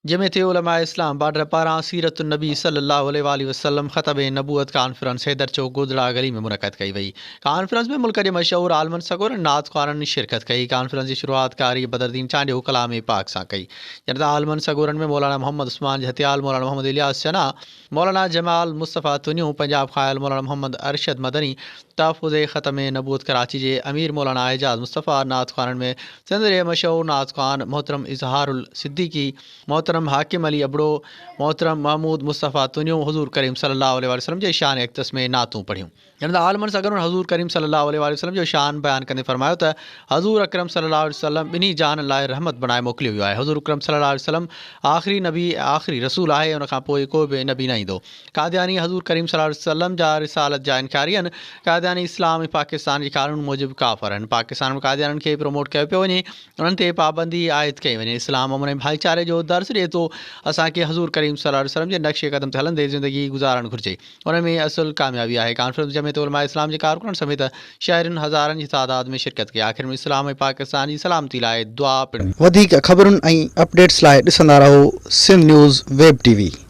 जमियत उलमा इस्लाम बाडर पारां सीरत नबी सल्लल्लाहु अलैहि वसल्लम ख़तब नबूअत कॉन्फ्रेंस हैदर चौक गोदड़ा गली में मुनक़द कई वई। कॉन्फ्रेंस में मुल्क के मशहूर आलमन सगोर नात ख़्वाननि ने शिरकत कई। कॉन्फ्रेंस की शुरुआत कारी बदरुद्दीन चांडियो कलाम पाक सां कई। जनता आलमन सगोरन में मौलाना मोहम्मद उस्मान जहतियाल, मौलाना मोहम्मद इलियास चना, मौलाना जमाल मुस्तफ़ा तुनियूं, पंजाब ख़ायल मौलाना मोहम्मद अरशद मदनी, तहफ़्फ़ुज़ ख़तम नबूअत कराची के अमीर मौलाना एजाज मुस्तफ़ा, नात ख़्वाननि में सिंध के मशहूर नात ख़्वान मोहतरम इज़हारुल सिद्दीकी, मोहतरम हाकिम अली अबड़ो, मोहतरम महमूद मुस्तफ़ा तुनियूं हुज़ूर करीम सल्लल्लाहु अलैहि वसल्लम जे शान अक़दस में नातूं पढ़ियूं। जनता आलमन सगरन हुज़ूर करीम सल्लल्लाहु अलैहि वसल्लम जो शान बयान कंदे फरमायो त हज़ूर अकरम सल्लल्लाहु अलैहि वसल्लम ॿिन्ही जान लाइ रहमत बणाए मोकिलियो वियो आहे। हुज़ूर अकरम सल्लल्लाहु अलैहि वसल्लम आख़िरी नबी आख़िरी रसूल आहे, उन खां पोइ को बि नबी न ईंदो। कादियानी हज़ूर करीम सल्लल्लाहु अलैहि वसल्लम जा रिसालत जा इनकारी आहिनि। कादियानी इस्लाम ऐं पाकिस्तान जे कानून मूजिबि काफ़िर आहिनि। पाकिस्तान में कादियाननि खे प्रमोट कयो पियो वञे, उन्हनि ते पाबंदी आयद कई वञे। इस्लाम अमन ऐं भाईचारे जो दर्स ॾिए थो। असांखे हज़ूर करीम सल्लल्लाहु अलैहि वसल्लम जे नक्शे क़दम ते हलंदे ज़िंदगी गुज़ारणु घुरिजे, उन में असुल कामयाबी आहे। कॉन्फ्रेंस जमियत उलमा इस्लाम जे कारकुननि समेत शाइरनि हज़ारनि जी तादाद में शिरकत कई। आख़िर में इस्लाम ऐं पाकिस्तान जी सलामती लाइ दुआ पिणु। वधीक ख़बरुनि ऐं अपडेट्स लाइ ॾिसंदा रहो सिंध न्यूज़ वेब टीवी।